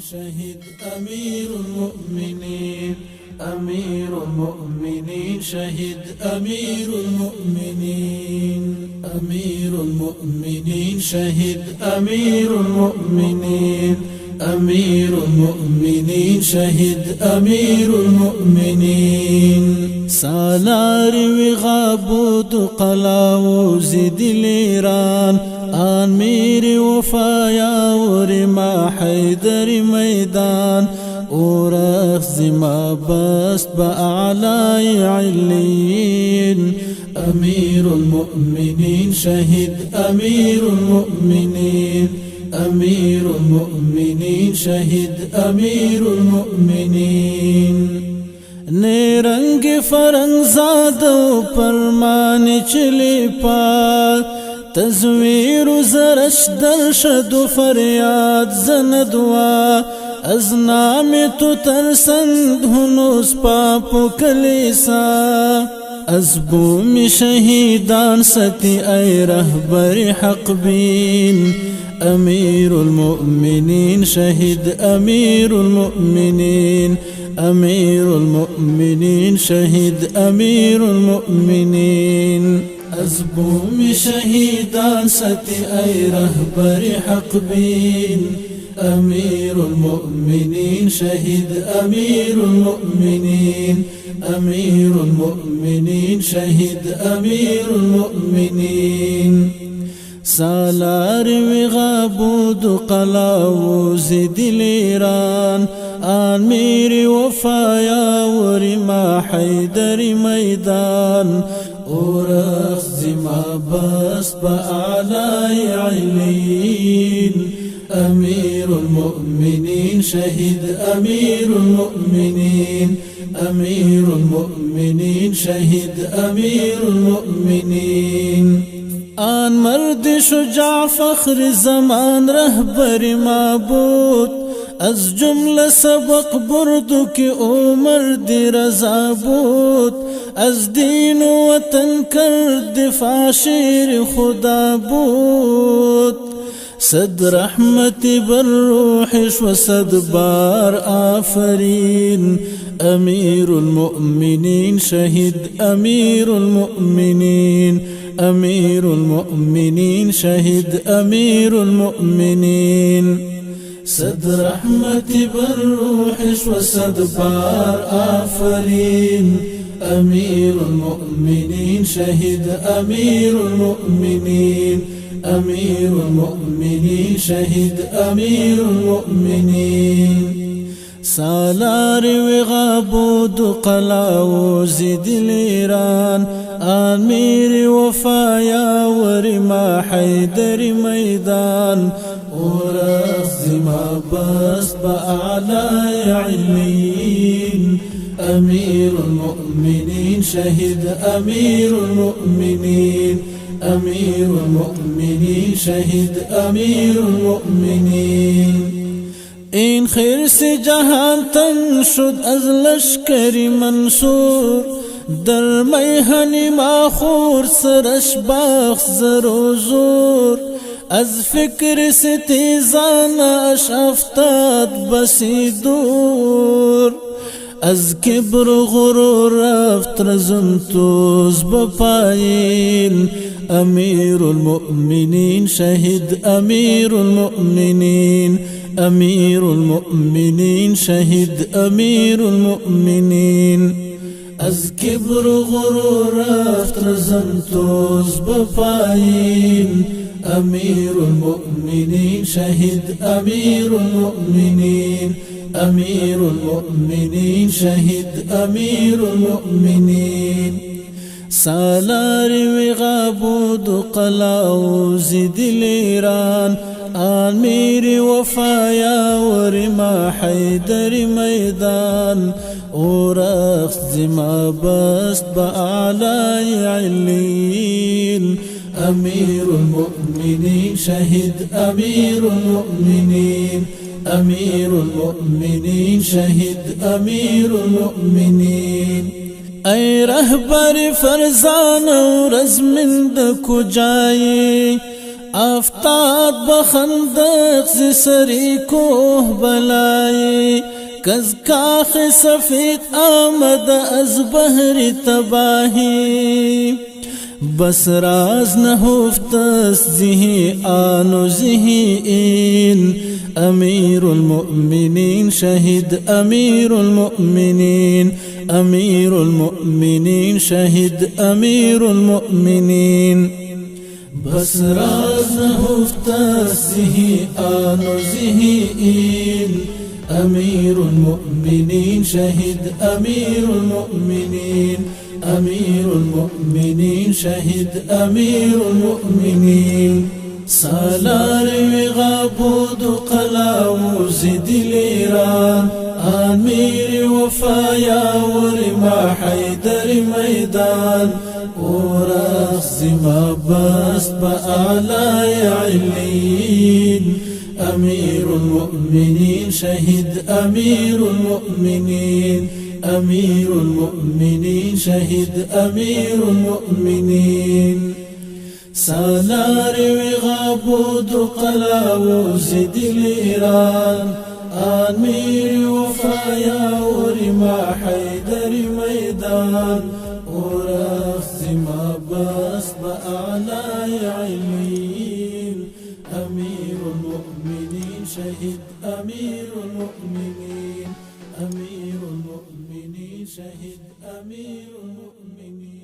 شهد أمير المؤمنين أمير المؤمنين شهد أمير المؤمنين أمير المؤمنين شهد أمير المؤمنين أمير المؤمنين شهد أمير المؤمنين سالار وغابود قلاو زد الإيران أمير وفايا ورما حيدر ميدان ورخز ما بست بأعلى عليين أمير المؤمنين شهد أمير المؤمنين أمير المؤمنين شهد أمير المؤمنين نیرنگ فرنگ زادو پرمانی چلی پا تزویر زرش درشد فریاد زندوا از نام تو ترسند هنوز پاپو کلیسا از بوم شهیدان ستی ای رهبر حق بین أمير المؤمنين شهد أمير المؤمنين أمير المؤمنين شهد أمير المؤمنين أزبوم شهيدان ستي أي رهبر حق بين أمير المؤمنين شهد أمير المؤمنين أمير المؤمنين شهد أمير المؤمنين سالار وغابود قلاو زد الإيران أمير وفايا ورما حيدر ميدان ورخز ما بس بأعلى عليين أمير المؤمنين شهد أمير المؤمنين أمير المؤمنين شهد أمير المؤمنين آن مرد شجاع فخر زمان رهبر معبود از جمله سبق بردو که او مرد رضا بود از دین و وطن کرد دفاع شیر خدا بود صد رحمت بر روحش و صد بار آفرین أمير المؤمنين شهد أمير المؤمنين أمير المؤمنين شهد أمير المؤمنين صد رحمة بالروحش وصد بار آفرين أمير المؤمنين شهد أمير المؤمنين أمير المؤمنين شهد أمير المؤمنين سالار وغابود قلاو زد الإيران أمير وفايا ورما حيدر ميدان ورخز ما بس بأعلى عليين أمير المؤمنين شهد أمير المؤمنين أمير المؤمنين شهد أمير المؤمنين این خیر سے جهان تنگ شد از لشکر منصور در میهن ماخور سرش باخت زر و زور از فکر ستیزانش افتاد بسی دور از کبر و غرور رفت رزم توز بپایین امیر المؤمنین شهد امیر المؤمنین أمير المؤمنين شهد أمير المؤمنين از كبر غرور افترزمتوز بفاين أمير المؤمنين شهد أمير المؤمنين أمير المؤمنين شهد أمير المؤمنين سالار وغابود قلاو زد الإيران أمير وفايا ورما حيدر ميدان ورخز ما بست بأعلى عليين أمير المؤمنين شهد أمير المؤمنين أمير المؤمنين شهد أمير المؤمنين أي رهبر فرزان ورزمند کجایی آفتاب بخندق ز سری کوه بلایی کز کاخ سفید آمد از بحر تباهی بس راز نهفت است زهی آن و زهی این امیر المؤمنین شهید امیر المؤمنین امیر المؤمنین شهید امیر المؤمنین بس راز نهفت است زهی آن و زهی این امیر المؤمنین شهید امیر المؤمنین امیر المؤمنین شهید امیر المؤمنین سالار وغابود قلاوز دل ایران امیر وفایا ورما حیدر میدان ورخ ما بست بأعلى علین امیر المؤمنین شهید امیر المؤمنین امیر المؤمنین شهید امیر المؤمنین سالار وغابود قلاوز دل ایران امیر وفایا ورما حیدر میدان ورخ ما بست بأعلى علین امیر المؤمنین شهید امیر المؤمنین امیر المؤمنین شهید امیر المؤمنین